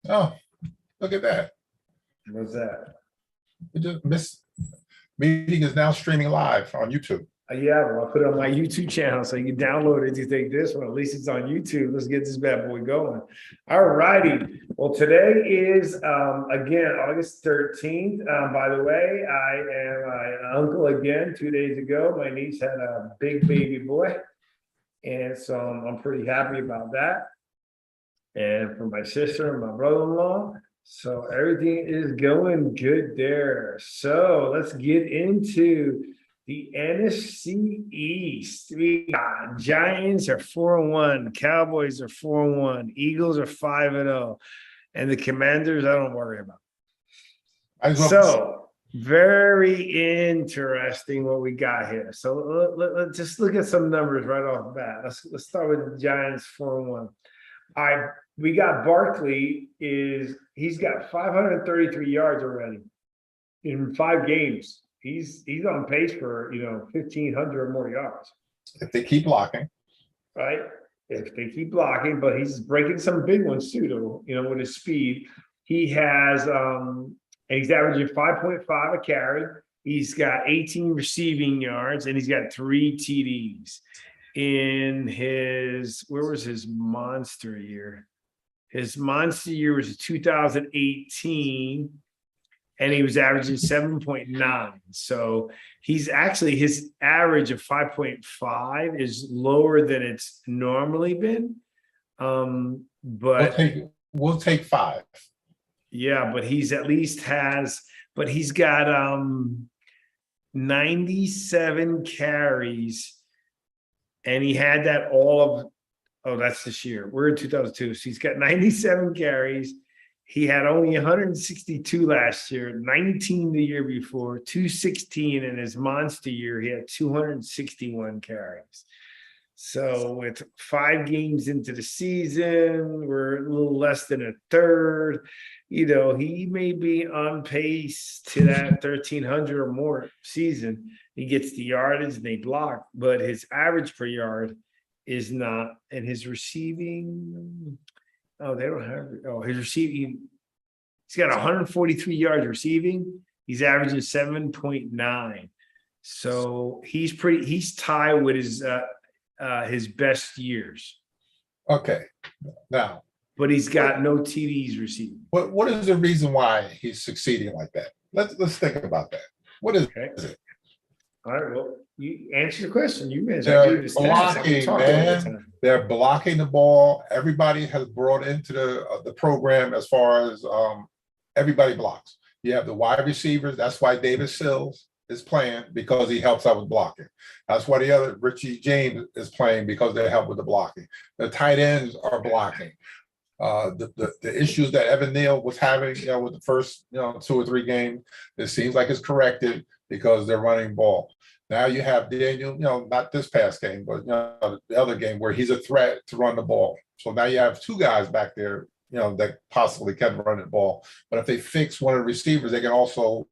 Oh, look at that. What's that? We just missed. Meeting is now streaming live on YouTube. Yeah, well, I'll put it on my YouTube channel so you can download it. You take this one, at least it's on YouTube. Let's get this bad boy going. All righty. Well, today is again August 13th. By the way, I am an uncle again. 2 days ago, my niece had a big baby boy, and so I'm pretty happy about that. And for my sister and my brother-in-law. So everything is going good there. So let's get into the NFC East. We got Giants are 4-1, Cowboys are 4-1, Eagles are 5-0, and the Commanders I don't worry about. So very interesting what we got here. So let's just look at some numbers right off the bat. Let's start with the Giants 4-1. We got Barkley he's got 533 yards already in 5 games. He's on pace for 1,500 or more yards. If they keep blocking. Right? If they keep blocking, but he's breaking some big ones too, though, with his speed. He has and he's averaging 5.5 a carry. He's got 18 receiving yards, and he's got 3 TDs. In where was his monster year? His monster year was 2018, and he was averaging 7.9. So he's actually, his average of 5.5 is lower than it's normally been. But we'll take 5. Yeah, but he's got 97 carries. And he had that that's this year. We're in 2002. So he's got 97 carries. He had only 162 last year, 19 the year before, 216 in his monster year. He had 261 carries. So with 5 games into the season, we're a little less than a third. He may be on pace to that 1,300 or more season. He gets the yardage and they block, but his average per yard is not. And his receiving, they don't have. His receiving. He's got 143 yards receiving. He's averaging 7.9. So he's tied with his best years. Okay, now. But he's got no TDs receiving. What is the reason why he's succeeding like that? Let's think about that. What is it? All right, well, you answer the question. You guys are blocking, man. They're blocking the ball. Everybody has brought into the program as far as everybody blocks. You have the wide receivers. That's why David Sills is playing, because he helps out with blocking. That's why the other Richie James is playing, because they help with the blocking. The tight ends are blocking. The issues that Evan Neal was having, with the first, 2 or 3 games, it seems like it's corrected because they're running ball. Now you have Daniel, not this past game, but the other game where he's a threat to run the ball. So now you have 2 guys back there, that possibly can run the ball. But if they fix one of the receivers, they can also.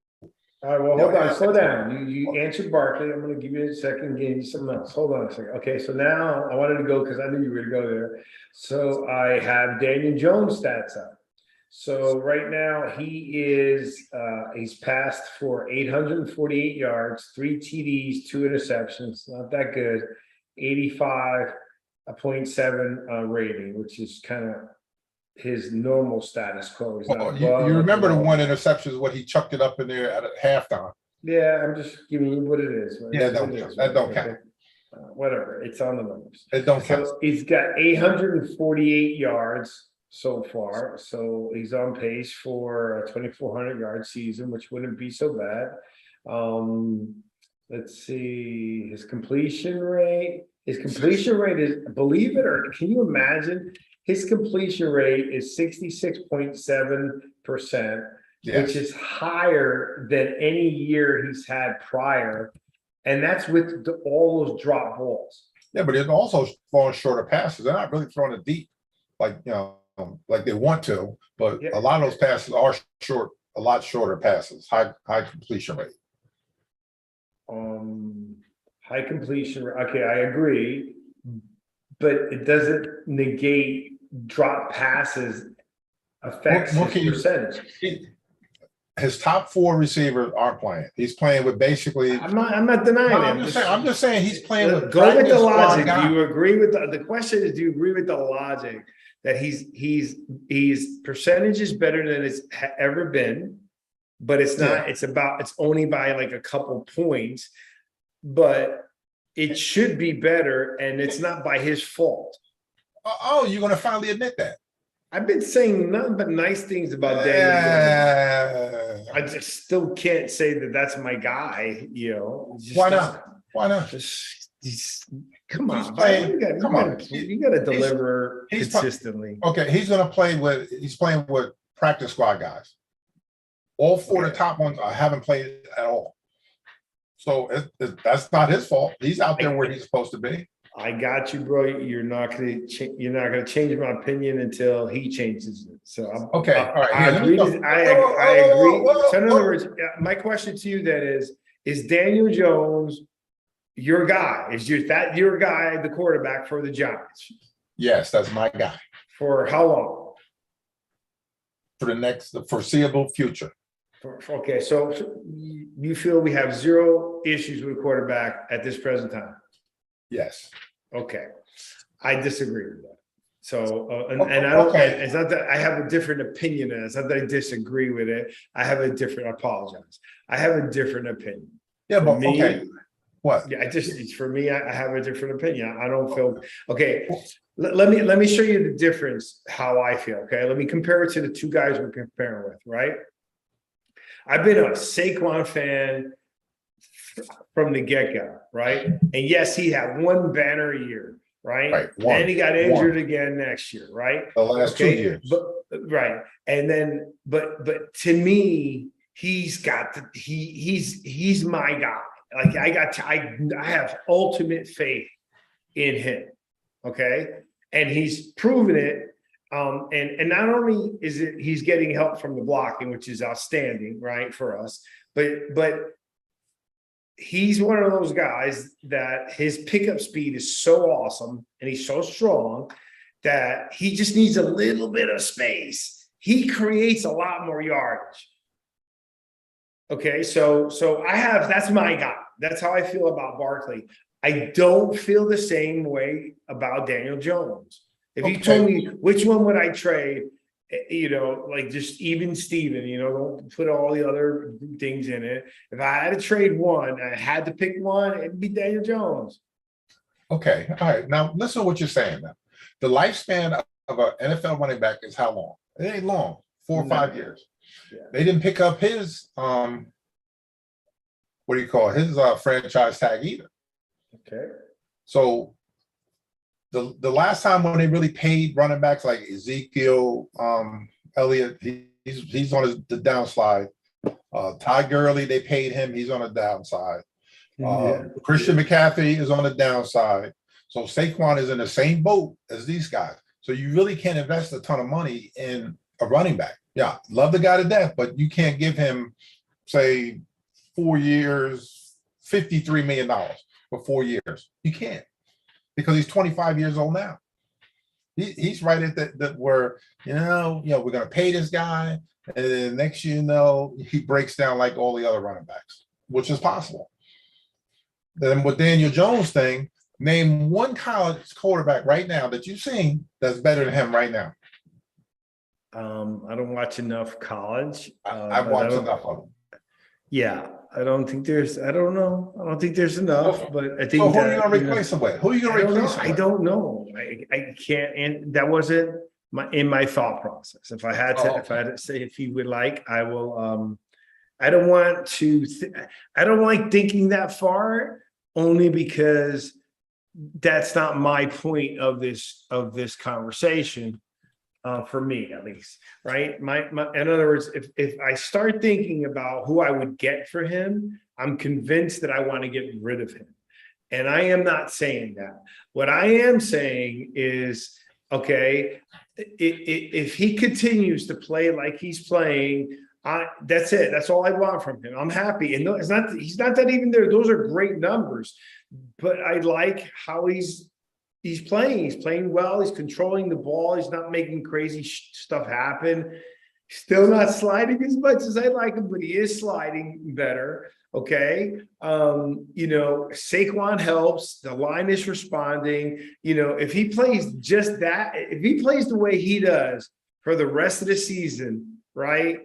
All right, well, hold on, slow down. You answered Barkley. I'm going to give you a second, give you something else. Hold on a second. Okay, so now I wanted to go because I knew you were going to go there. So I have Daniel Jones stats up. So right now he's passed for 848 yards, 3 TDs, 2 interceptions. Not that good. 85.7 rating, which is kind of his normal status quo. You remember the 1 interception is what he chucked it up in there at halftime. Yeah, I'm just giving you what it is. That don't count. Whatever, it's on the numbers. It don't count. So he's got 848 yards so far. So he's on pace for a 2,400 yard season, which wouldn't be so bad. Let's see, his completion rate. His completion rate is, believe it or can you imagine? His completion rate is 66.7%, which is higher than any year he's had prior. And that's with all those drop balls. Yeah, but it's also throwing shorter passes. They're not really throwing it deep like they want to, but a lot of those passes are short, a lot shorter passes, high completion rate. High completion rate. Okay, I agree. But it doesn't negate drop passes affects What his can you? percentage. His top 4 receivers aren't playing. He's playing with basically. I'm not denying No, it. I'm just saying he's playing with. Go with the practice squad logic. Do guys. you agree with the question is, do you agree with the logic that he's percentage is better than it's ever been, but it's not, it's only by like a couple points, but it should be better and it's not by his fault. Oh, you're going to finally admit that? I've been saying nothing but nice things about Daniel. I just still can't say that that's my guy, you know. Why not? Why not? Come on, playing, you got to deliver consistently. Okay, he's playing with practice squad guys. All 4 of the top ones haven't played at all. So that's not his fault. He's out there where he's supposed to be. I got you, bro. You're not gonna change my opinion until he changes it. So all right. I agree. So in other words, my question to you then is Daniel Jones your guy? Is that your guy, the quarterback for the Giants? Yes, that's my guy. For how long? For the foreseeable future. Okay, so you feel we have 0 issues with quarterback at this present time? Yes. Okay, I disagree with that. So, and I don't. It's not that I have a different opinion, and it's not that I disagree with it. I have a different. I apologize. I have a different opinion. Yeah, but okay. What? Yeah, for me. I have a different opinion. I don't feel okay. Let me show you the difference. How I feel. Okay, let me compare it to the 2 guys we're comparing with. Right. I've been a Saquon fan from the get-go, right? And yes, he had 1 banner year, right? And he got injured again next year, right? The last 2 years. Right. And then, but to me, he's my guy. Like I have ultimate faith in him. Okay. And he's proven it. And not only is it he's getting help from the blocking, which is outstanding, right, for us, but he's one of those guys that his pickup speed is so awesome and he's so strong that he just needs a little bit of space. He creates a lot more yardage. Okay, so that's my guy. That's how I feel about Barkley. I don't feel the same way about Daniel Jones. If you told me which one would I trade, you know, like just even Steven, you know, don't put all the other things in it. If I had to trade one, I had to pick one, it'd be Daniel Jones. Okay. All right. Now listen to what you're saying now. The lifespan of an NFL running back is how long? It ain't long, 4 or 5 years. Yeah. They didn't pick up his franchise tag either. Okay. So the last time when they really paid running backs like Ezekiel Elliott, he's on the downslide. Todd Gurley, they paid him, he's on the downside. Christian McCaffrey is on the downside. So Saquon is in the same boat as these guys. So you really can't invest a ton of money in a running back. Yeah, love the guy to death, but you can't give him, say, 4 years, $53 million for 4 years. You can't, because he's 25 years old now. He's right at that where, you know, we're going to pay this guy, and then next year, he breaks down like all the other running backs, which is possible. Then with Daniel Jones thing, name one college quarterback right now that you've seen that's better than him right now. I don't watch enough college. I've watched enough of them. Yeah, I don't think there's enough, but I think. So who are you going to replace him with? Who are you going to replace him with? I don't know. I can't, and that wasn't my thought process. If I had to say, if you would like, I will. I don't want to. I don't like thinking that far, only because that's not my point of this conversation. For me, at least, right? In other words, if I start thinking about who I would get for him, I'm convinced that I want to get rid of him. And I am not saying that. What I am saying is, okay, if he continues to play like he's playing, that's it. That's all I want from him. I'm happy. And he's not that even there. Those are great numbers, but I like how he's he's playing well. He's controlling the ball. He's not making crazy stuff happen. Still not sliding as much as I like him, but he is sliding better. Okay. Saquon helps. The line is responding. If he plays just that, if he plays the way he does for the rest of the season, right?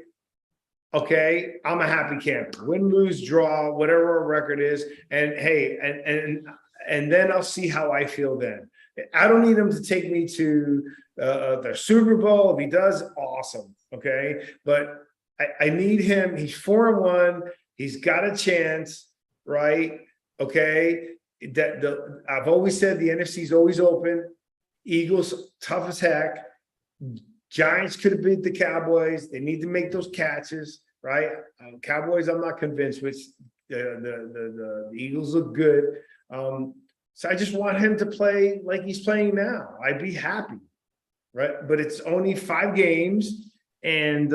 Okay, I'm a happy camper. Win, lose, draw, whatever our record is. And hey, and then I'll see how I feel then. I don't need him to take me to the Super Bowl. If he does, awesome. Okay, but I need him. He's 4-1. He's got a chance, right? Okay. I've always said the NFC is always open. Eagles tough as heck. Giants could have beat the Cowboys. They need to make those catches, right? Cowboys, I'm not convinced. Which the Eagles look good. So I just want him to play like he's playing now. I'd be happy, right? But it's only 5 games, and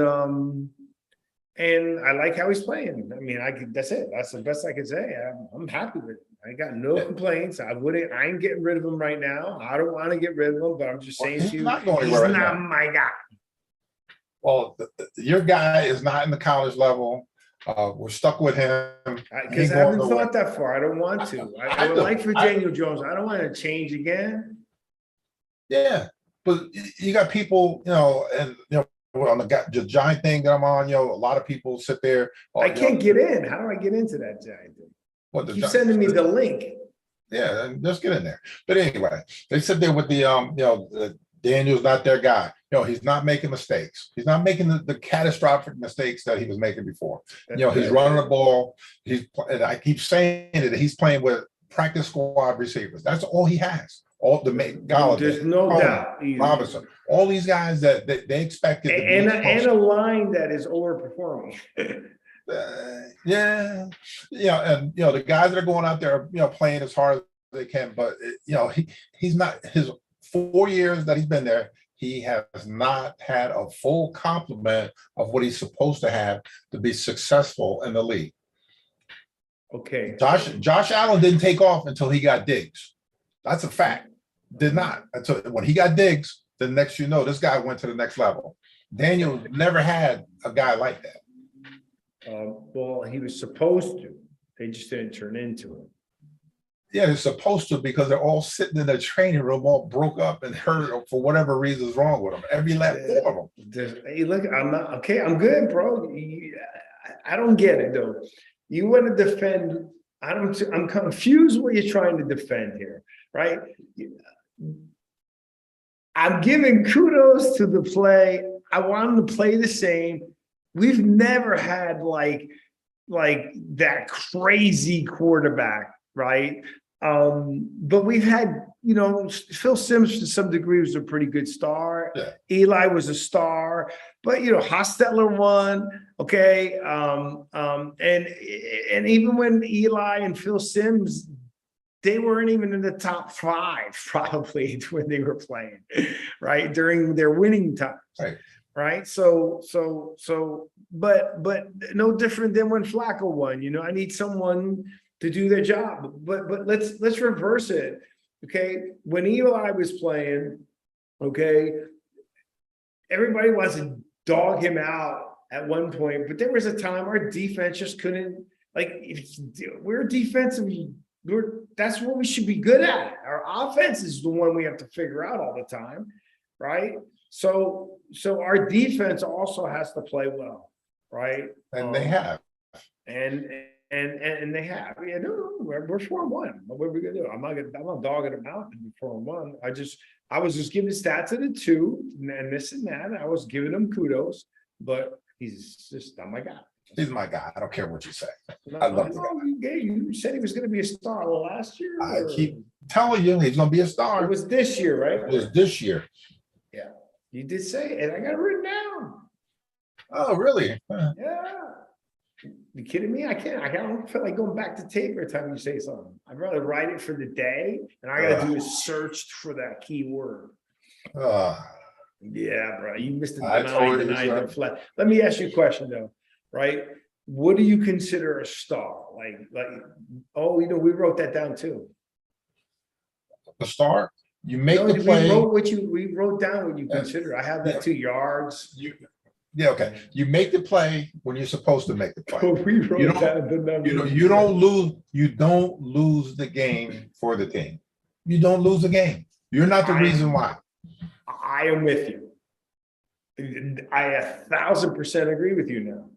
I like how he's playing. I mean, that's it. That's the best I can say. I'm happy with it. I got no complaints. I ain't getting rid of him right now. I don't want to get rid of him, but I'm just saying to you, he's not my guy. Well, your guy is not in the college level. We're stuck with him. Because I haven't thought that far. I don't want to. I would like for Daniel Jones. I don't want to change again. Yeah, but you got people, and on the giant thing that I'm on, a lot of people sit there. I can't get in. How do I get into that giant thing? Keep sending me the link. Yeah, and just get in there. But anyway, they sit there with the Daniel's not their guy. He's not making mistakes. He's not making the catastrophic mistakes that he was making before. He's running the ball. And I keep saying it. He's playing with practice squad receivers. That's all he has. All the Galladay, there's no doubt. Robinson, all these guys that they expected, and a line that is overperforming. And the guys that are going out there, playing as hard as they can, but he's not. His 4 years that he's been there, he has not had a full complement of what he's supposed to have to be successful in the league. Okay, Josh Allen didn't take off until he got Diggs. That's a fact. Did not until when he got Diggs. The next, this guy went to the next level. Daniel never had a guy like that. Well, he was supposed to. They just didn't turn into it. Yeah, they're supposed to, because they're all sitting in the training room, all broke up and hurt for whatever reason's wrong with them. Every last 4 of them. Hey, look, I'm not okay. I'm good, bro. I don't get it though. You want to defend? I'm confused what you're trying to defend here, right? I'm giving kudos to the play. I want him to play the same. We've never had like that crazy quarterback, right? But we've had, Phil Simms to some degree was a pretty good star. Yeah. Eli was a star, but Hostetler won. Okay. And even when Eli and Phil Simms, they weren't even in the top 5 probably when they were playing, right? During their winning times. Right. So, but no different than when Flacco won. I need someone to do their job. But let's reverse it. Okay. When Eli was playing, okay, everybody wants to dog him out at one point, but there was a time our defense just couldn't, we're defensively. That's what we should be good at. Our offense is the one we have to figure out all the time, right? So our defense also has to play well, right? And they have. And they have. Yeah, no, we're 4-1. What are we gonna do? I'm not dogging them out to be 4-1. I was just giving stats of the 2 and this and that. I was giving him kudos, but he's just not my guy. He's my guy. I don't care what you say. I love him. You said he was going to be a star last year. I keep telling you he's going to be a star. It was this year, right? It was this year. Yeah, you did say it, and I got it written down. Oh, really? Yeah. You kidding me? I don't feel like going back to tape every time you say something. I'd rather write it for the day, and I got to do a search for that key word. Yeah, bro. You missed the deny. Let me ask you a question though. Right? What do you consider a star? We wrote that down too. A star? You make the play. We wrote down what you consider. I have that 2 yards. Okay. You make the play when you're supposed to make the play. We wrote down the number. You don't lose. You don't lose the game for the team. You don't lose the game. You're not the reason why. I am with you. I 1,000% agree with you now.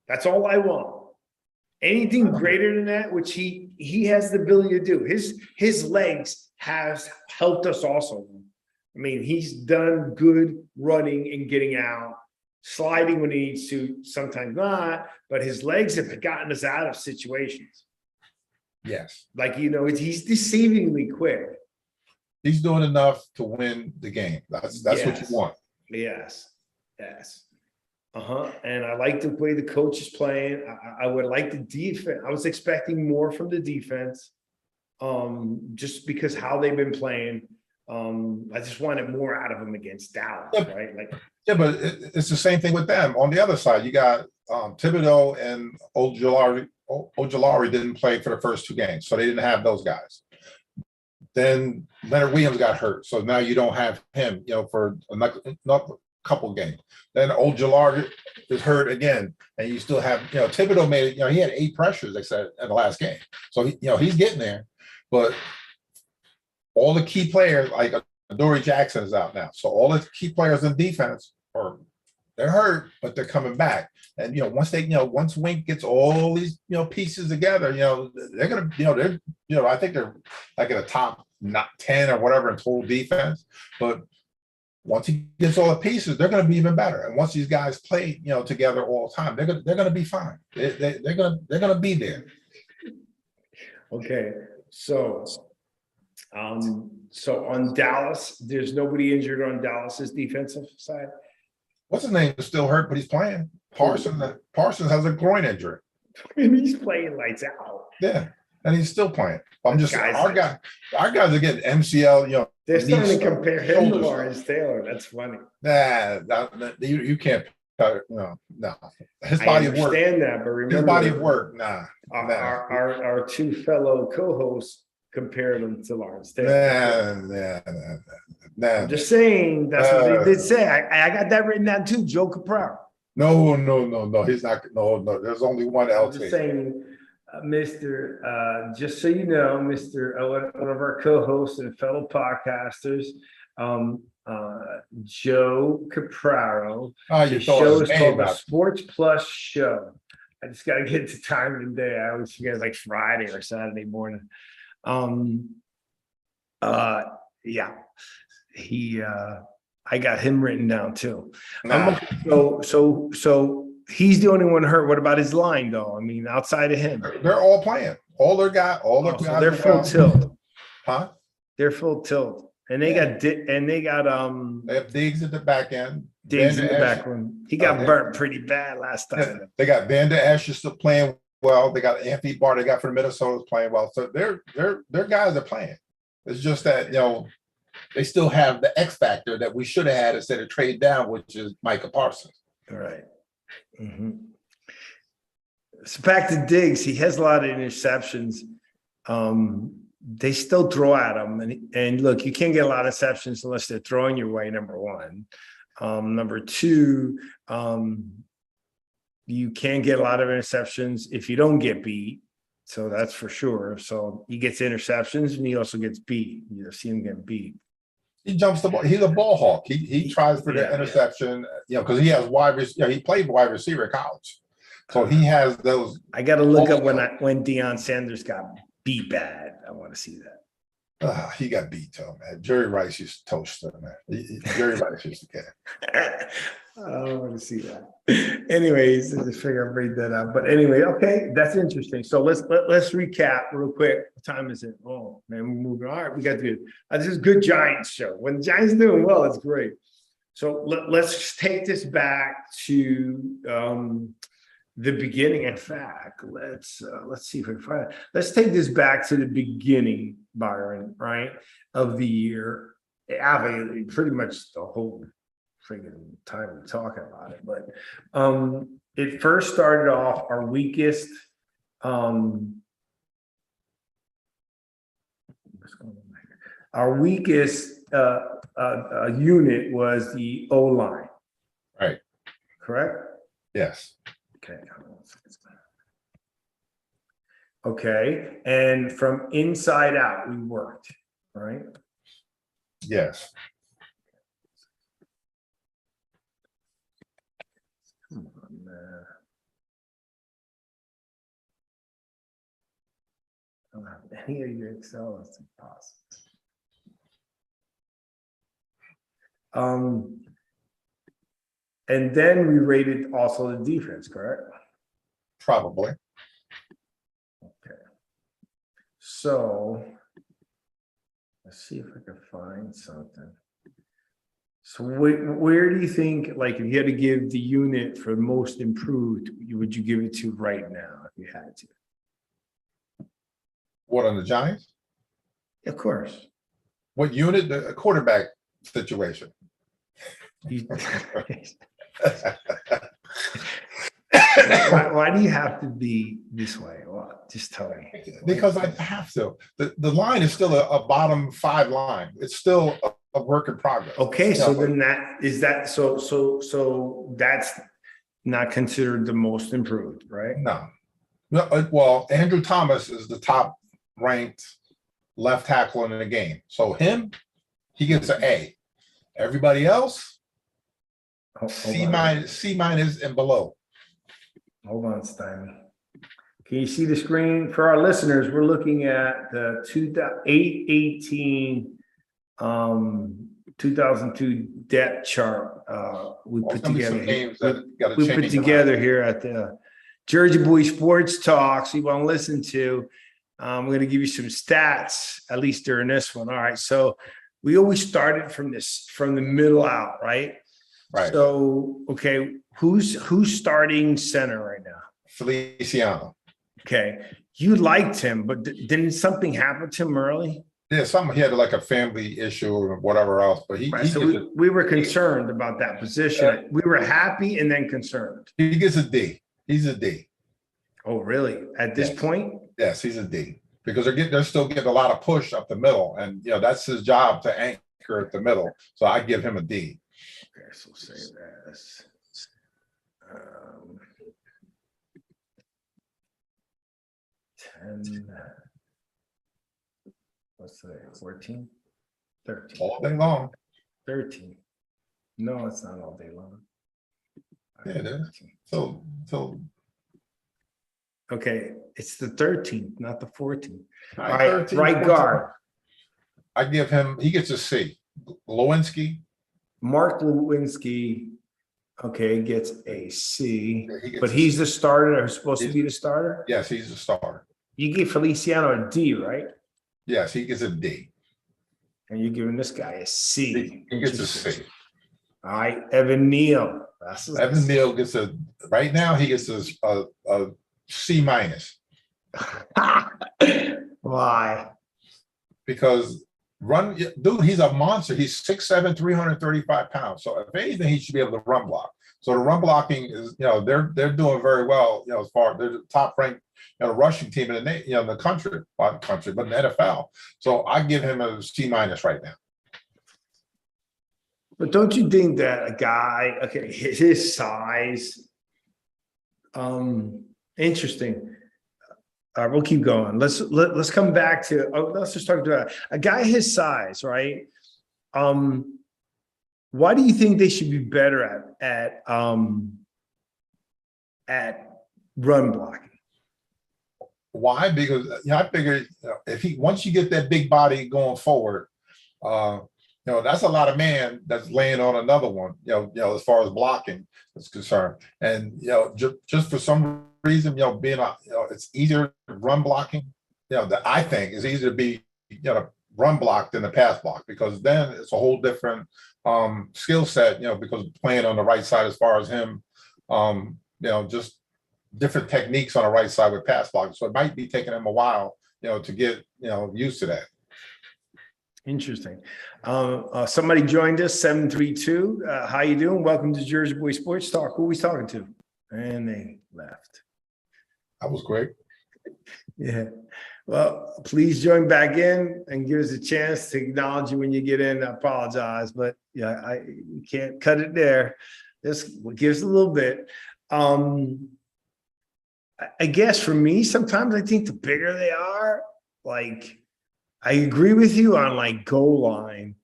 That's all I want. Anything greater than that, which he has the ability to do. His legs has helped us also. I mean, he's done good running and getting out, sliding when he needs to, sometimes not, but his legs have gotten us out of situations. Yes. Like, he's deceivingly quick. He's doing enough to win the game. That's what you want. Yes. And I like the way the coach is playing. I would like the defense. I was expecting more from the defense, just because how they've been playing. I just wanted more out of them against Dallas, right? But it's the same thing with them. On the other side, you got Thibodeau and Ojulari didn't play for the first 2 games, so they didn't have those guys. Then Leonard Williams got hurt, so now you don't have him, for another couple games. Then Ojulari is hurt again, and you still have, Thibodeau made it. He had 8 pressures, they said, in the last game, so he's getting there. But all the key players, like Adoree Jackson, is out now, so all the key players in defense they're hurt, but they're coming back. And once Wink gets all these pieces together, they're gonna I think they're like in the top not 10 or whatever in total defense. But once he gets all the pieces, they're gonna be even better. And once these guys play together all the time, they're gonna be fine. They're gonna be there. Okay, so on Dallas, there's nobody injured on Dallas's defensive side. What's his name is still hurt, but he's playing. Parsons has a groin injury. And he's playing lights out. Yeah, and he's still playing. I'm just saying, our guys are getting MCL. They're starting to compare him to Lawrence Taylor. That's funny. Nah, you can't. No. His body of work. I understand that, but remember, his body of work. Nah. Our 2 fellow co-hosts compared him to Lawrence Taylor. Nah. I'm just saying that's what they did say. I got that written down too. Joe Capraro. No. He's not. No. There's only one LT. I'm just saying, Mr. Just so you know, Mr. One of our co-hosts and fellow podcasters, Joe Capraro. The show is called the Sports Plus Show. I just got to get the time of the day. I always forget, like Friday or Saturday morning. I got him written down too. So he's the only one hurt. What about his line though? I mean, outside of him, they're all playing. All their guys, so they're full tilt. Huh? They're full tilt, and they got they have Diggs at the back end. Diggs in the back room. He got burnt pretty bad last time. They got Vander Esch is still playing well. They got Anthony Barr. They got from Minnesota playing well. So their guys are playing. It's just that they still have the X factor that we should have had instead of trade down, which is Micah Parsons. All right. So back to Diggs, he has a lot of interceptions. They still throw at him, and look, you can't get a lot of interceptions unless they're throwing your way. Number one. Number two, you can't get a lot of interceptions if you don't get beat. So that's for sure. So he gets interceptions and he also gets beat. You see him get beat. He jumps the ball. He's a ball hawk. He tries for the interception, because he has he played wide receiver in college. So he has those. I got to look up when Deion Sanders got beat bad. I want to see that. He got beat too, man. Jerry Rice used to toast him, man. Jerry Rice used to get it. I don't want to see that. Anyways, I just figure I'll read that out. But anyway, okay, that's interesting. So let's recap real quick. What time is it? Oh man, we're moving. All right, we got to. This is a good Giants show. When the Giants are doing well, it's great. So let's take this back to the beginning. In fact, let's see if we can find it. Let's take this back to the beginning, Byron, right, of the year. Pretty much the whole freaking time we're talking about it. But it first started off our weakest. Our weakest unit was the O line. Right. Correct? Yes. Okay. Okay, and from inside out, we worked, right? Yes. Come on, man. I don't have any of your Excel, it's impossible. And then we rated also the defense, correct? Probably. Okay. So let's see if I can find something. So where do you think, like, if you had to give the unit for most improved, would you give it to right now if you had to? What, on the Giants? Of course. What unit? The quarterback situation. Why do you have to be this way? Well, just tell me. Because I have to. The line is still a bottom 5 line. It's still a work in progress. Okay, so then so that's not considered the most improved, right? No. Well, Andrew Thomas is the top ranked left tackle in the game. So he gets an A. Everybody else, C minus and below. Hold on, Stein. Can you see the screen? For our listeners, we're looking at the 2018 2002 depth chart we put together. We put together here at the Jersey Boy Sports Talks you want to listen to. I'm going to give you some stats, at least during this one. All right. So we always started from the middle out, right? Right. So, okay, who's starting center right now? Feliciano. Okay. You liked him, but didn't something happen to him early? Yeah, he had like a family issue or whatever else, but we were concerned about that position. We were happy and then concerned. He gets a D. He's a D. Oh, really? At this point? Yes, he's a D because they're still getting a lot of push up the middle, and that's his job to anchor at the middle. So I give him a D. Okay, so say this. 10. What's the 14? 13. All day long. 13. No, it's not all day long. Yeah, it is. So okay, it's the 13th, not the 14th. All right, right, 13, right 14. guard. I give him, he gets a C. Lewinsky. Mark Lewinsky, okay, gets a C, Yeah, but he's the starter who's supposed to be the starter? Yes, he's the starter. You gave Feliciano a D, right? Yes, he gets a D. And you're giving this guy a C. He gets a C. All right, Evan Neal. Evan Neal gets right now he gets a C minus. Why? Because dude, he's a monster. He's 6'7", 335 pounds. So if anything, he should be able to run block. So the run blocking is, they're doing very well, as far as they're the top ranked, rushing team in the in the country, not country, but in the NFL. So I give him a C minus right now. But don't you think that a guy, okay, his size, interesting. We'll keep going. Let's come back to, let's just talk about a guy his size, right? Why do you think they should be better at run blocking? Why? Because I figure once you get that big body going forward, that's a lot of man that's laying on another one, as far as blocking is concerned. And, just for some reason, being it's easier run blocking, that I think is easier to be, run block than the pass block, because then it's a whole different skill set, because playing on the right side as far as him, just different techniques on the right side with pass blocking. So it might be taking him a while, to get, used to that. Interesting. Somebody joined us, 732. How you doing? Welcome to Jersey Boy Sports Talk. Who are we talking to? And they left. That was great. Yeah. Well, please join back in and give us a chance to acknowledge you when you get in. I apologize, but yeah, you can't cut it there. Just give us a little bit. I guess for me, sometimes I think the bigger they are, like I agree with you on like goal line,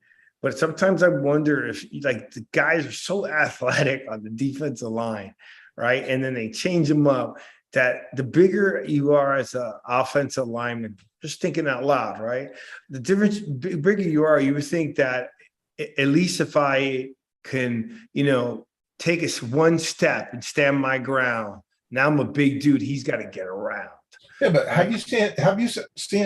but sometimes I wonder if like the guys are so athletic on the defensive line, right? And then they change them up that the bigger you are as an offensive lineman, just thinking out loud, right? The difference, bigger you are, you would think that at least if I can, take us one step and stand my ground, now I'm a big dude, he's got to get around. Yeah, but have you seen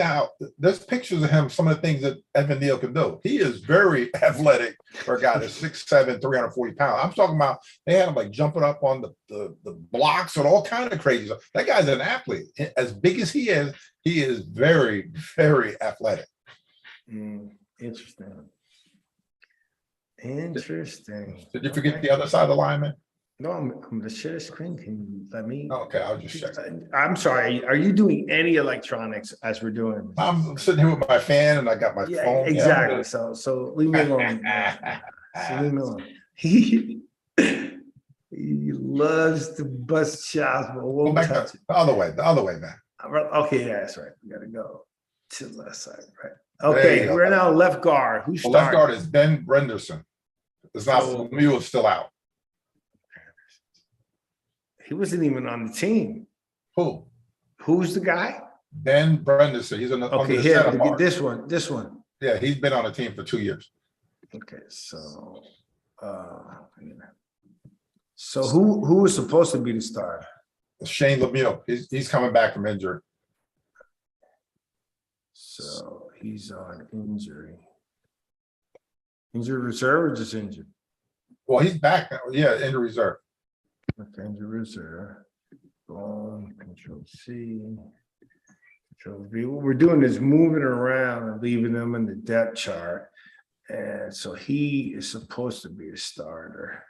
how there's pictures of him, some of the things that Evan Neal can do? He is very athletic for a guy that's 6'7", 340 pounds. I'm talking about they had him like jumping up on the blocks and all kind of crazy stuff. That guy's an athlete. As big as he is very, very athletic. Interesting. Did you forget the other side of the lineman? No, I'm gonna share the screen. Can you let me? Okay, I'll just check. I'm sorry. Are you doing any electronics as we're doing? I'm sitting here with my fan and I got my phone. Exactly. So leave me alone. Leave me alone. He loves to bust shots, but won't touch it. The other way, man. Okay, yeah, that's right. We gotta go to the left side, right? Okay, we're now left guard. Who's starting? Left guard is Ben Brenderson. It's not Lemieux is still out. He wasn't even on the team. Who? Who's the guy? Ben Brenderson. He's on the here. This one. Yeah, he's been on the team for 2 years. Okay, so who was supposed to be the starter? Shane Lemieux. He's coming back from injury. So he's on injury. Injury reserve or just injured? Well, he's back now. Yeah, injury reserve. Okay, injury reserve. Boom, Control C. Control V. What we're doing is moving around and leaving them in the depth chart. And so he is supposed to be a starter,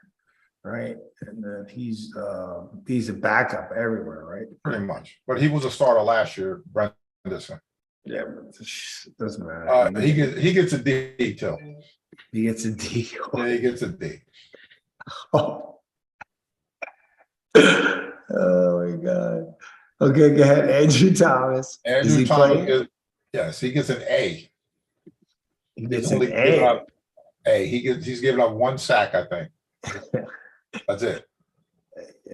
right? And then he's a backup everywhere, right? Pretty much. But he was a starter last year, Brenderson. Yeah, but it doesn't matter. He gets a D too. He gets a D. Yeah, he gets a D. Oh my God. Okay, go ahead. Andrew Thomas. Andrew Thomas yes, he gets an A. He gets an A. He's given up one sack, I think. That's it.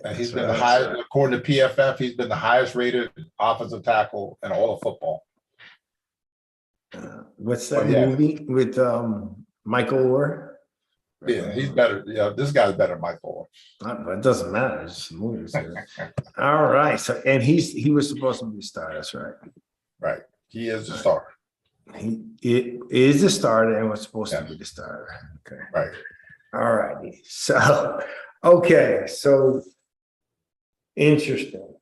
And he's been the highest, according to PFF, he's been the highest rated offensive tackle in all of football. What's that movie with Michael Orr? Yeah, he's better. Yeah, this guy's better than Michael Orr. It doesn't matter. It's just movies. All right. So, and he was supposed to be a starter. That's right. Right. He is the starter. He is the starter and was supposed to be the starter. Okay. Right. All righty. So, okay. So, interesting.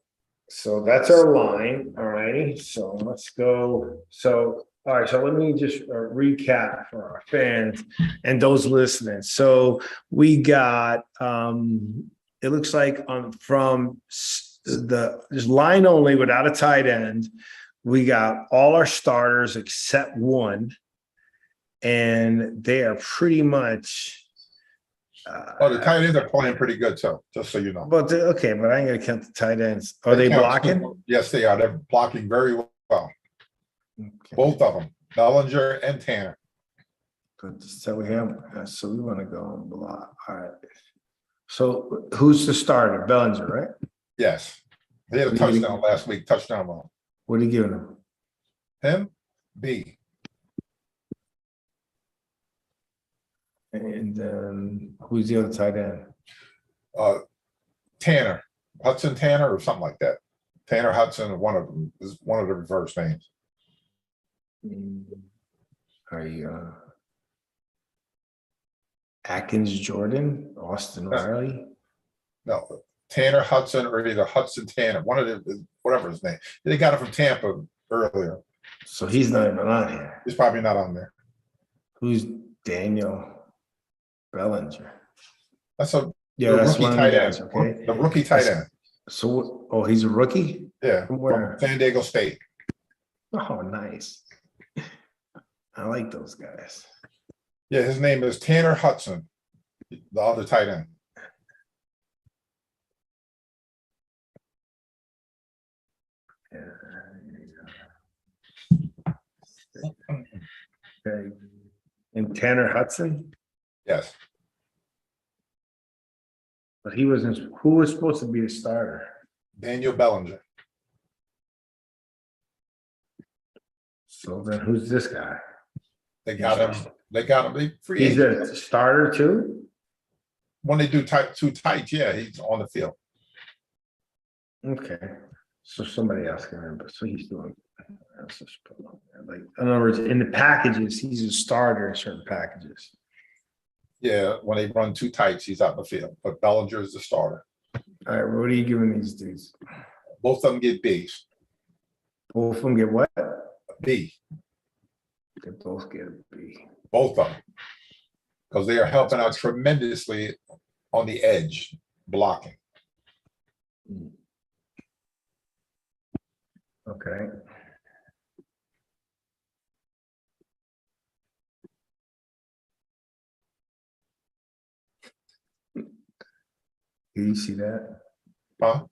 So that's our line. All righty. So let's go. So, all right. So let me just recap for our fans and those listening. So we got, it looks like from this line only without a tight end, we got all our starters except one, and they are pretty much. The tight ends are playing pretty good too, just so you know. But okay, but I ain't gonna count the tight ends. Are they blocking? Yes, they are. They're blocking very well. Okay. Both of them, Bellinger and Tanner. Good. So we want to go and block. All right. So who's the starter? Bellinger, right? Yes. He had a touchdown last week. Touchdown run. What are you giving him? Him? B. And then who's the other tight end? Tanner. Hudson Tanner or something like that. Tanner Hudson, one of them is one of the reverse names. Are you Atkins Jordan, Austin Riley? No, Tanner Hudson or either Hudson Tanner, one of the whatever his name. They got it from Tampa earlier. So he's not even on here. He's probably not on there. Who's Daniel Bellinger? That's a that's rookie tight end. Okay, the rookie tight end. So, he's a rookie? Yeah, from San Diego State. Oh, nice. I like those guys. Yeah, his name is Tanner Hudson, the other tight end. Okay. And Tanner Hudson, Yes. but he wasn't. Who was supposed to be a starter? Daniel Bellinger. So then, who's this guy? They got him. They got him. They free He's agent. a starter too. When they do two tights, yeah, he's on the field. Okay, so somebody else can remember. So he's doing. Like, in other words, in the packages, he's a starter in certain packages. Yeah, when they run two tights, he's out in the field. But Bellinger is the starter. All right, what are you giving these dudes? Both of them get B's. Both of them get what? B. They both get a B. Both of them. Because they are helping out tremendously on the edge, blocking. Okay. Can you see that? Huh?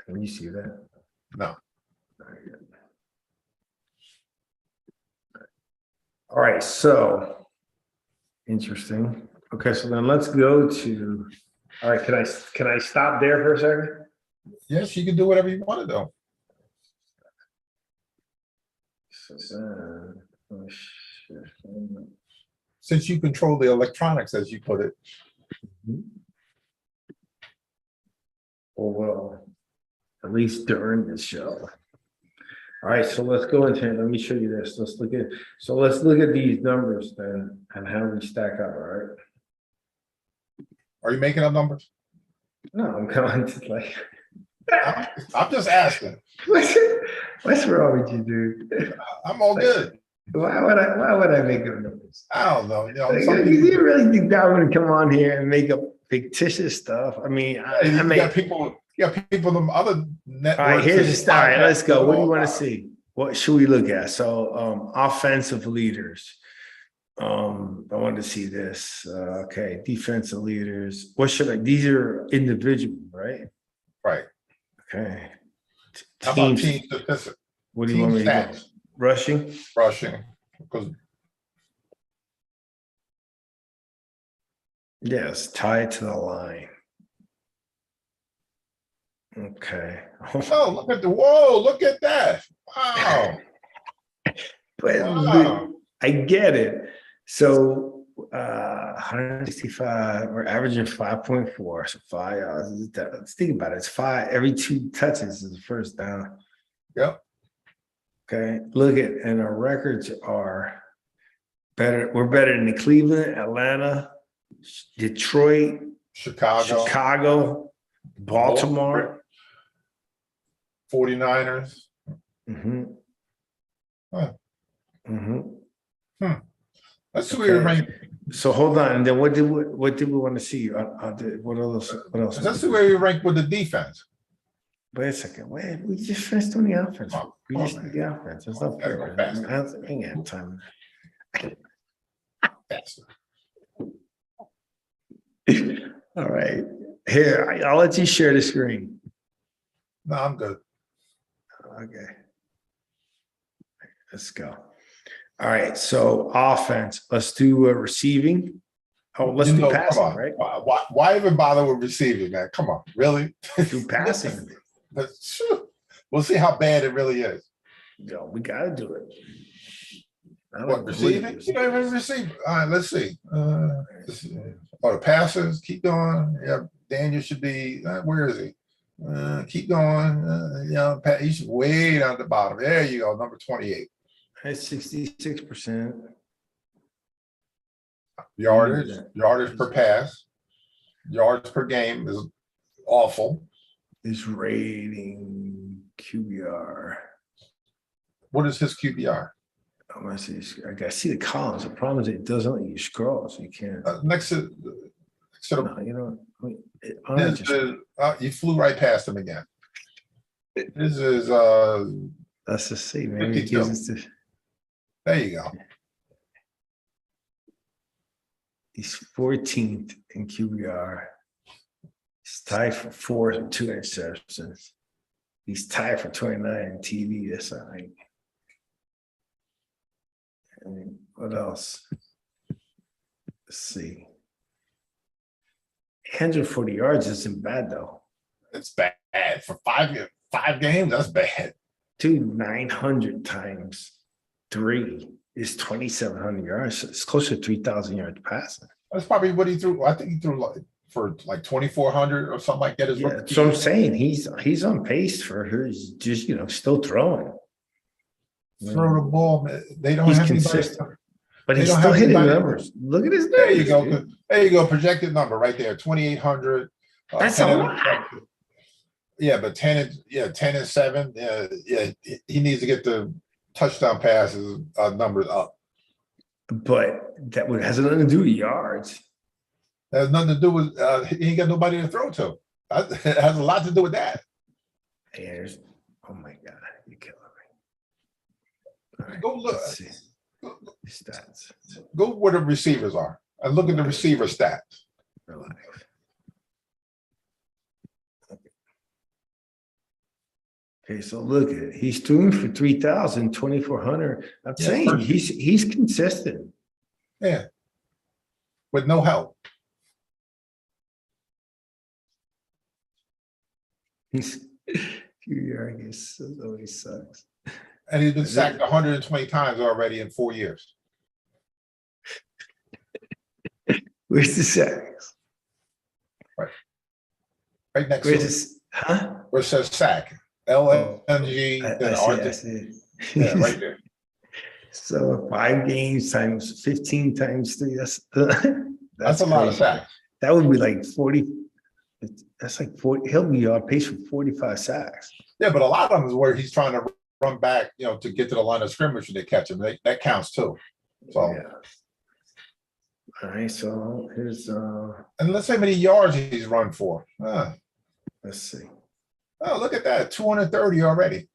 Can you see that? No. All right, so interesting. Okay, so then let's go to. All right, can I stop there for a second? Yes, you can do whatever you want to do. Since you control the electronics, as you put it. Oh, well, at least during the show. All right, so let's go into it. Let me show you this. Let's look at these numbers then and how we stack up, all right? Are you making up numbers? No, I'm going to like. I'm just asking. What's wrong with you, dude? I'm all good. Why would I make up numbers? I don't know. You know, Like, some do people, you really think that I'm gonna come on here and make up fictitious stuff? I mean, you got people them other networks. all right, here's the all right, let's go. What do you want to about. see? What should we look at? So offensive leaders. I want to see this. Okay, defensive leaders. What should I? These are individual, right? Right. Okay. How about Teams. team statistics? What do you Team want me to go? stats. Rushing. Rushing. Because Yes, tie it to the line. Okay. oh, look at look at that. Wow. But Wow. I get it. So 165, we're averaging 5.4. So 5. Let's think about it. It's 5 every 2 touches is the first down. Yep. Okay. Look at, and our records are better. We're better than the Cleveland, Atlanta, Detroit, Chicago, Baltimore, 49ers. Mm-hmm. Huh. Mm-hmm. Let's see where you rank. So hold on, and then what did we want to see? What else? Let's see where you rank with the defense. Wait a second. Wait, we just finished on the offense. We just man. did the offense. That's not fair. I ain't got time. Faster. All right. Here, I'll let you share the screen. No, I'm good. Okay. Let's go. All right. So offense. Let's do receiving. Oh, let's do passing, right? Why even bother with receiving, man? Come on, really? Do passing. We'll see how bad it really is. Yo, we gotta do it. What receiving? You don't even receive. All right, let's see. The passes, keep going. Yeah, Daniel should be. Where is he? Keep going. He's way down at the bottom. There you go, number 28. That's 66%. Yardage per pass, yards per game is awful. His rating QBR. What is his QBR? I want to see. I got see the columns. The problem is it doesn't let you scroll, so you can't. Next to No, you know. you flew right past him again. This is Let's just see. Maybe it 52. gives us to. There you go. He's 14th in QBR. He's tied for 4th, 2 interceptions. He's tied for 29 in TV. That's all right. And what else? Let's see. 140 yards isn't bad though. It's bad for 5 games. That's bad. Dude, 900 times 3 is 2,700 yards. It's close to 3,000 yards passing. That's probably what he threw. I think he threw for 2,400 or something like that. Yeah, that's what I'm saying. He's on pace for his just still throwing. Throw the ball. They don't He's have consistent. anybody. But he's still hitting numbers. Look at his numbers. There you go. Dude. There you go. Projected number right there. 2,800. That's a lot. Yeah, but 10 and 7. Yeah, he needs to get the touchdown passes numbers up. But that has nothing to do with yards. That has nothing to do with he ain't got nobody to throw to. It has a lot to do with that. Oh my God, you're killing me. Right, Go look. let's see. Stats. Go where the receivers are and look at the receiver stats. Relax. Okay, so look at it. He's doing for 3,000, 2,400. I'm saying he's consistent. Yeah. With no help. Always sucks. And he's been sacked 120 times already in 4 years. Where's the sacks? Right next Where's to it. this? Huh? Where it says sack. LNG. Then I see. Yeah, right there. So 5 games times 15 times 3. That's a lot of sacks. That would be like 40. That's like 40. He'll be on pace for 45 sacks. Yeah, but a lot of them is where he's trying to run back, to get to the line of scrimmage and they catch him. That counts too. So yeah. All right. So here's and let's see how many yards he's run for. let's see. Oh, look at that. 230 already.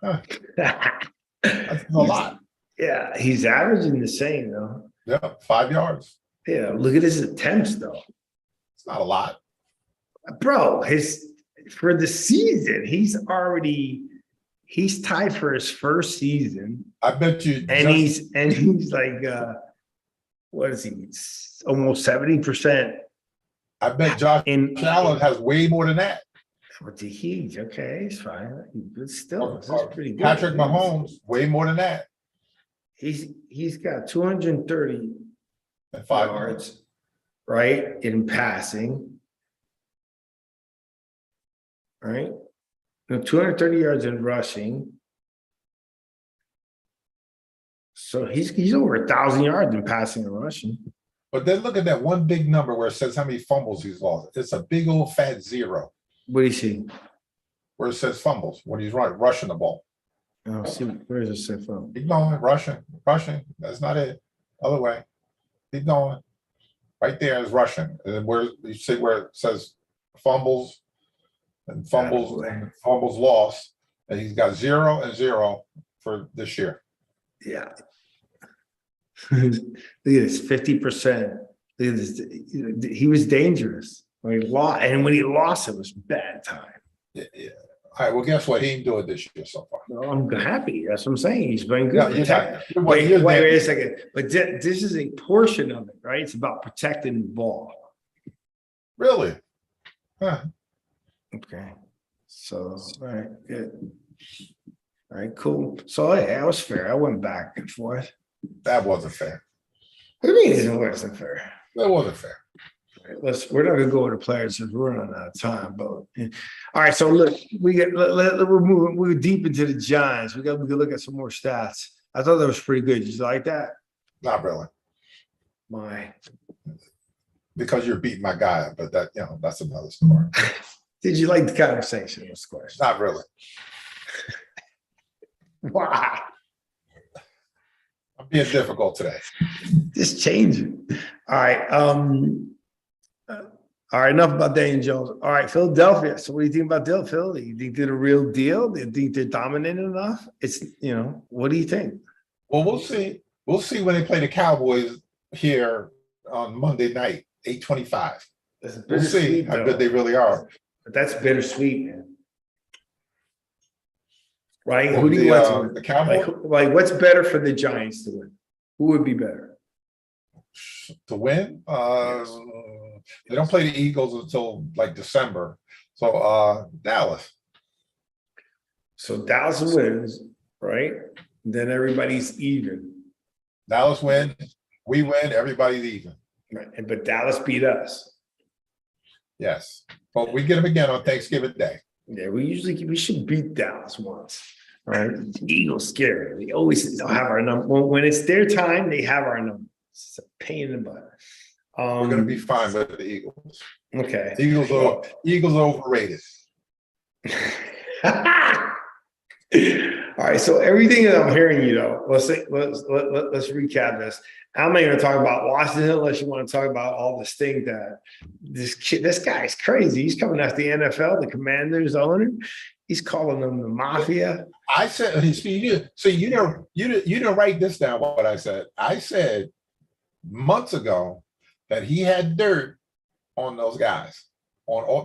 That's a lot. Yeah, he's averaging the same though. Yeah, 5 yards. Yeah, look at his attempts though. It's not a lot. Bro, for the season, he's tied for his first season. I bet you. And he's like what is he? Almost 70%. I bet Josh Allen has way more than that. What's he huge? Okay, he's fine. But still, this is pretty good. Patrick Mahomes, way more than that. He's got 230 And 5 yards, right? In passing. Right? No, 230 yards in rushing. So he's over 1,000 yards in passing and rushing. But then look at that one big number where it says how many fumbles he's lost. It's a big old fat 0. What do you see? Where it says fumbles when he's rushing the ball. Oh, see, where is it say from? Keep going, rushing. That's not it. Other way. Keep going. Right there is rushing. And then where you see where it says fumbles and fumbles lost. And he's got 0 and 0 for this year. Yeah. Look at this, 50%. Look at this. He was dangerous. When he lost, and when he lost, it was bad time. Yeah. All right. Well, guess what? He didn't do it this year so far. Well, I'm happy. That's what I'm saying. He's been good. Yeah, wait a second. But this is a portion of it, right? It's about protecting the ball. Really? Huh. Okay. So, all right, good. All right, cool. So, yeah, that was fair. I went back and forth. That wasn't fair. What do you mean it wasn't fair? That wasn't fair. We're not gonna go over the players because we're running out of time. But yeah. All right, so look, we're deep into the Giants. We can look at some more stats. I thought that was pretty good. Did you like that? Not really. My, because you're beating my guy, but that's another story. did you like the conversation? Was the question. Not really. Why? I'm being difficult today. Just change it. All right. All right, enough about Daniel Jones. All right, Philadelphia. So what do you think about Philly? Do you think they're the real deal? Do you think they're dominant enough? It's, what do you think? Well, we'll see. We'll see when they play the Cowboys here on Monday night, 8:25. We'll see how good they really are. But that's bittersweet, man. Right? Who do you want to win? The Cowboys? Like, what's better for the Giants to win? Who would be better? To win? They don't play the Eagles until like December. So Dallas. So Dallas wins, right? Then everybody's even. Dallas win, we win, everybody's even. Right. But Dallas beat us. Yes. But we get them again on Thanksgiving Day. Yeah, we should beat Dallas once. All right. Eagles scary. They'll have our number. When it's their time, they have our number. It's a pain in the butt. We're gonna be fine with the Eagles. Okay. Eagles are overrated. All right, so everything that I'm hearing, let's recap this. I'm not going to talk about Washington unless you want to talk about all the things that this guy's crazy. He's coming after the NFL, the Commanders owner. He's calling them the mafia. I said, you didn't write this down. What I said, months ago that he had dirt on those guys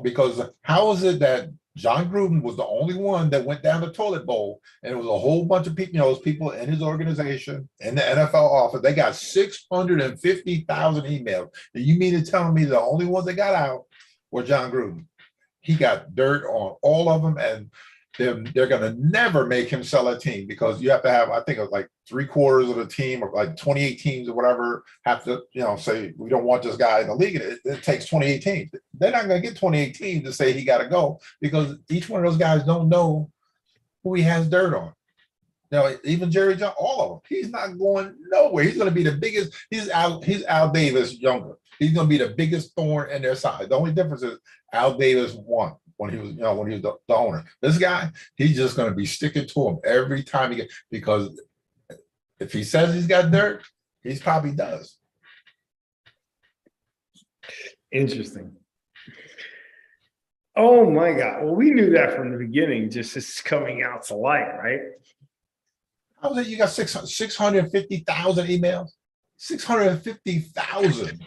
because how is it that John Gruden was the only one that went down the toilet bowl, and it was a whole bunch of people, those people in his organization, in the NFL office, they got 650,000 emails. And you mean to tell me the only ones that got out were John Gruden? He got dirt on all of them, and they're going to never make him sell a team because you have to have, I think, like 3/4 of the team or like 28 teams or whatever have to, say we don't want this guy in the league. It takes 28 teams. They're not going to get 28 teams to say he got to go because each one of those guys don't know who he has dirt on. Even Jerry Jones, all of them. He's not going nowhere. He's going to be the biggest. He's Al Davis younger. He's going to be the biggest thorn in their side. The only difference is Al Davis won when he was, the owner. This guy, he's just going to be sticking to him every time he gets, because if he says he's got dirt, he probably does. Interesting. Oh my God. Well, we knew that from the beginning, just it's coming out to light, right? How was it? You got 650,000 emails? 650,000.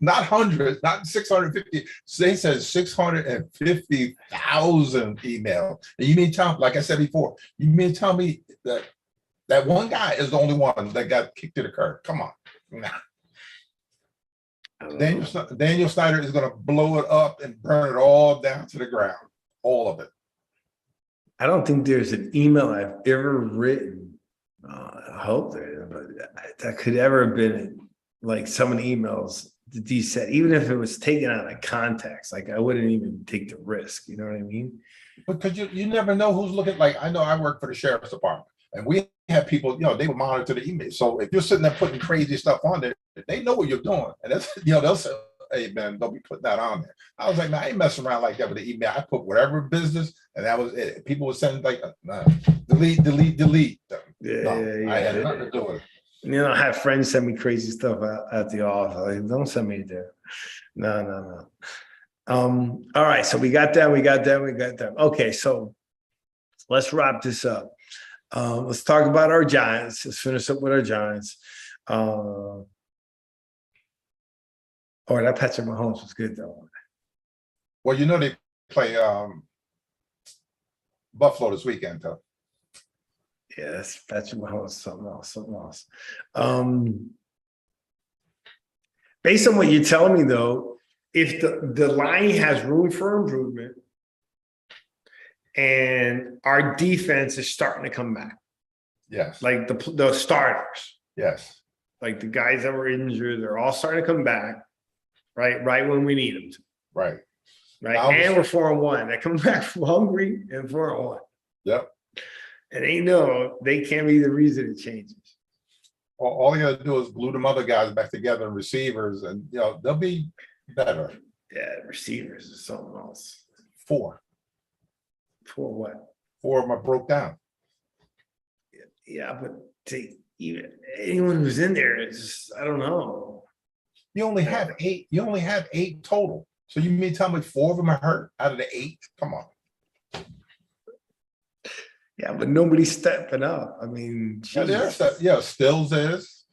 Not hundreds, not 650. They said 650,000 emails. And you mean tell, like I said before, you mean tell me that one guy is the only one that got kicked to the curb? Come on. Nah. Daniel Snyder is going to blow it up and burn it all down to the ground. All of it. I don't think there's an email I've ever written. I hope there, but that could ever have been like some of the emails that he said, even if it was taken out of context, like I wouldn't even take the risk. You know what I mean? Because you never know who's looking. Like I know I work for the sheriff's department, and we have people, they would monitor the email. So if you're sitting there putting crazy stuff on there, they know what you're doing, and that's they'll say, "Hey man, don't be putting that on there." I was like, "Man, I ain't messing around like that with the email. I put whatever business, and that was it." People would send like, nah, delete. I had nothing to do with it. I have friends send me crazy stuff at the office. Like, don't send me there. No. All right, so we got that. Okay, so let's wrap this up. Let's talk about our Giants. Let's finish up with our Giants. That Patrick Mahomes was good though. Well, they play Buffalo this weekend, though. Yeah, that's Patrick Mahomes, something else. Based on what you're telling me, though, if the line has room for improvement and our defense is starting to come back. Yes. Like the starters. Yes. Like the guys that were injured, they're all starting to come back, right? Right when we need them to. Right. And we're 4-1. They're coming back from hungry and 4-1. Yep. And they can't be the reason it changes. All you got to do is glue them other guys back together and receivers, and they'll be better. Yeah, receivers is something else. 4. 4 what? 4 of them are broke down. Yeah, but even anyone who's in there is just, I don't know. You only have 8. You only have 8 total. So you mean tell me 4 of them are hurt out of the 8? Come on. Yeah, but nobody's stepping up. I mean, Stills is,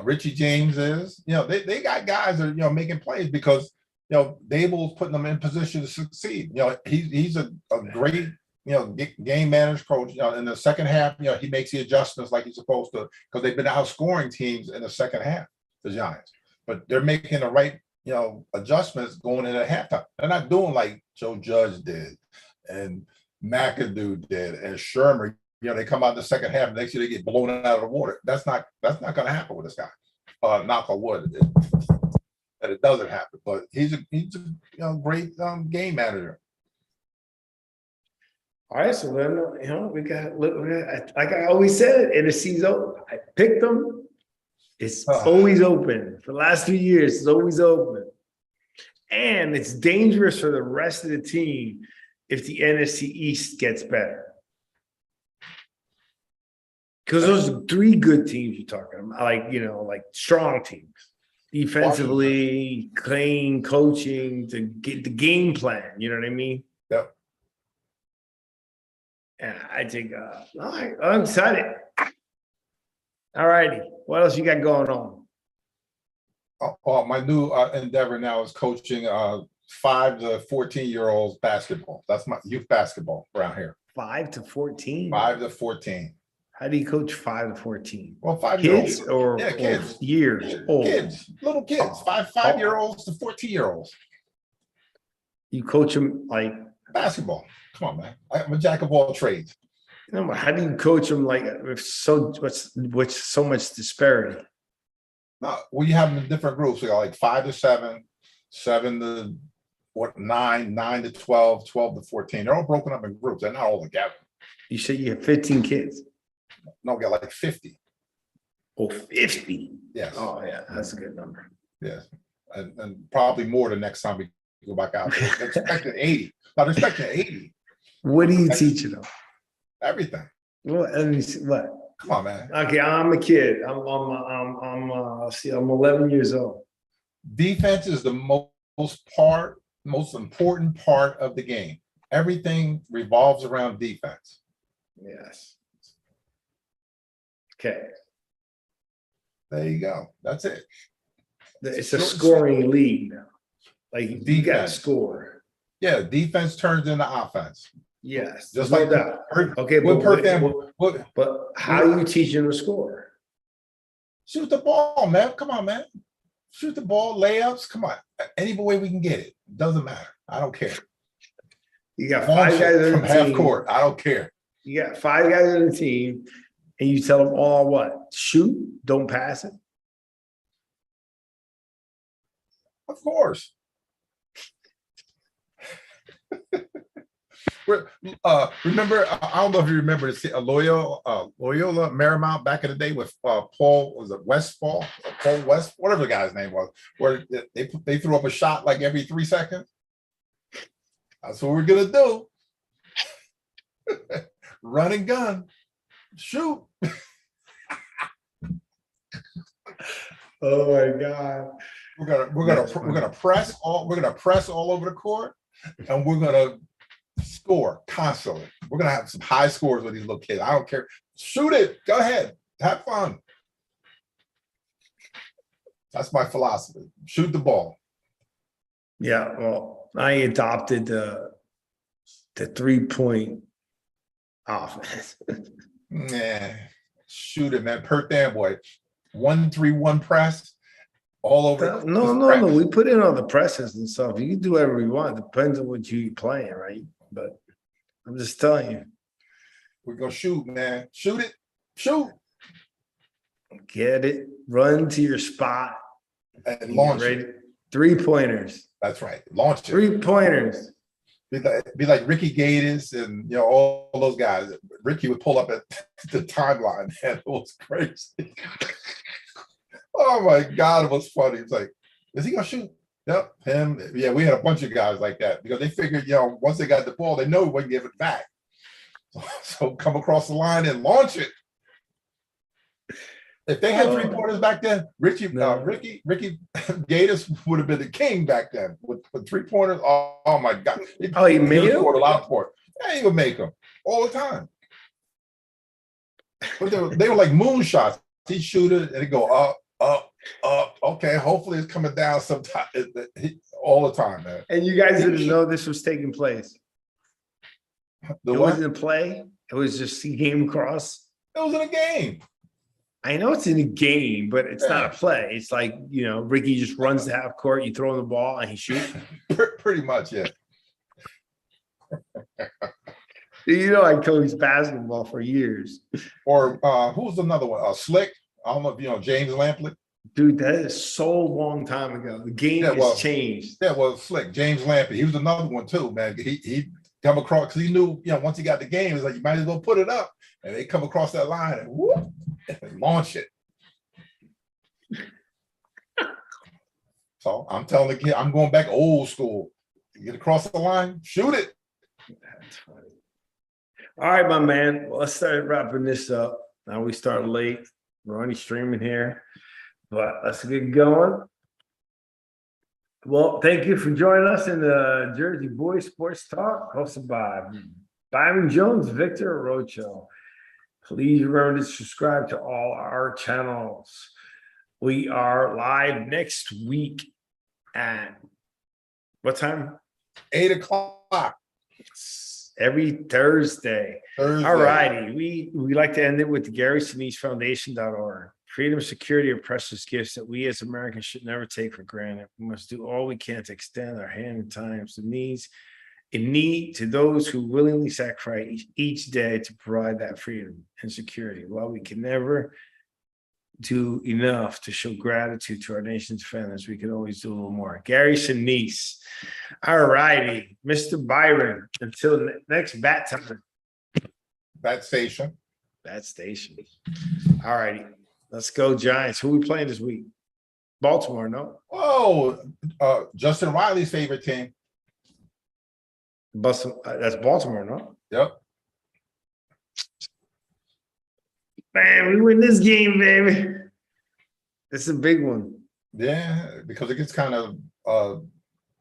Richie James is. They got guys that are making plays because Dable's putting them in position to succeed. He's a great game managed coach. In the second half, he makes the adjustments like he's supposed to because they've been outscoring teams in the second half, the Giants. But they're making the right adjustments going into halftime. They're not doing like Joe Judge did and McAdoo did and Shermer. They come out in the second half and next year they get blown out of the water. That's not going to happen with this guy. Knock on wood that it doesn't happen. But he's a great game manager. All right, so then we got like I always said, NFC's open. I picked them. It's always open. For the last 3 years, it's always open. And it's dangerous for the rest of the team if the NFC East gets better. Because those are 3 good teams you're talking about, like strong teams. Defensively, clean coaching, to get the game plan, you know what I mean? Yep. And I think, all right, I'm excited. All righty. What else you got going on? My new endeavor now is coaching 5 to 14-year-olds basketball. That's my youth basketball around here. 5 to 14? 5 to 14. How do you coach 5 to 14? Well, 5 kids years or kids. Years old? Kids, little kids, 5-year-olds to 14-year-olds. You coach them like basketball. Come on, man. I'm a jack of all trades. How do you coach them with so much disparity? No, well, you have them in different groups. You got like 5 to 7, 7 to 9, 9 to 12, 12 to 14. They're all broken up in groups. They're not all together. You say you have 15 kids? No, we got like 50. Oh, 50. Yes. Oh, yeah, that's a good number. Yes, and probably more the next time we go back out. They're expecting 80. Not expecting 80. What are you teaching them? Everything. What? Come on, man. Okay, I'm a kid. I'm 11 years old. Defense is the most important part of the game. Everything revolves around defense. Yes. Okay. There you go. That's it. It's a scoring league now. Like you got to score. Yeah, defense turns into offense. Yes, just like that. Okay, but how are you teaching them to score? Shoot the ball, man. Come on, man. Shoot the ball, layups. Come on. Any way we can get it. Doesn't matter. I don't care. You got 5 guys on the half team. Court. I don't care. You got 5 guys on the team, and you tell them all what? Shoot, don't pass it. Of course. Remember, I don't know if you remember Loyola Marymount back in the day with Paul, was it Westfall? Paul West, whatever the guy's name was, where they threw up a shot like every 3 seconds. That's what we're gonna do. Run and gun, shoot. Oh my God. We're gonna press all over the court, and we're gonna score constantly. We're gonna have some high scores with these little kids. I don't care. Shoot it. Go ahead. Have fun. That's my philosophy. Shoot the ball. Yeah, well, I adopted the 3-point offense. Nah, shoot it, man. Per damn boy. 1-3-1 press. All over. No. We put in all the presses and stuff. You can do whatever you want. Depends on what you're playing, right? But I'm just telling you. We're gonna shoot, man. Shoot it. Shoot. Get it. Run to your spot. And launch it. 3-pointers. That's right. Launch it. 3-pointers. Be like Ricky Gatiss and all those guys. Ricky would pull up at the timeline, and it was crazy. Oh my God, it was funny. It's like, is he gonna shoot? Yep, him. Yeah, we had a bunch of guys like that because they figured, once they got the ball, they know we wouldn't give it back. So come across the line and launch it. If they had three-pointers back then, Ricky Gators would have been the king back then with three-pointers. Oh my God! He made them? A lot of port. Yeah, he would make them all the time. But they were like moonshots. He'd shoot it and it'd go up, up, up. Okay, hopefully it's coming down sometime. All the time, man. And you guys didn't know this was taking place. It wasn't a play. It was just he came across. It was in a game. I know it's in a game, but it's not a play. It's like, Ricky just runs the half court, you throw him the ball, and he shoots. Pretty much, yeah. I coached basketball for years. Or who's another one? Slick. I don't know if you know James Lampley. Dude, that is so long time ago. The game has changed. Yeah, well, Slick, James Lampley. He was another one too, man. He come across because he knew, once he got the game, it's like you might as well put it up. And they come across that line and whoop, and launch it. So I'm telling the kid, I'm going back old school. You get across the line, shoot it. That's funny. All right, my man. Well, let's start wrapping this up. Now we start late. We're only streaming here, but let's get going. Well, thank you for joining us in the Jersey Boys Sports Talk, hosted by Byron Jones, Victor Arocho. Please remember to subscribe to all our channels. We are live next week at what time? 8 o'clock. Every Thursday. All righty. We like to end it with the GarySiniseFoundation.org. Freedom, security are precious gifts that we as Americans should never take for granted. We must do all we can to extend our hand in times of in need to those who willingly sacrifice each day to provide that freedom and security. While we can never do enough to show gratitude to our nation's defenders, we can always do a little more. Gary Sinise. All righty. Mr. Byron, until next bat time. Bat station. All righty. Let's go, Giants. Who are we playing this week? Baltimore, no? Oh, Justin Riley's favorite team. That's Baltimore, no? Yep. Man, we win this game, baby. It's a big one. Yeah, because it gets kind of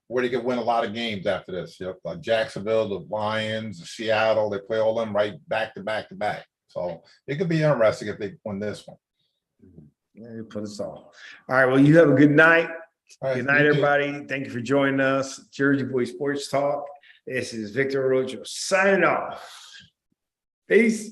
where they can win a lot of games after this. Yep, like Jacksonville, the Lions, Seattle, they play all them right back to back to back. So it could be interesting if they win this one. Yeah, you put us all. All right. Well, you have a good night. Right, good night, everybody. Thank you for joining us. Jersey Boys Sports Talk. This is Victor Arocho signing off. Peace.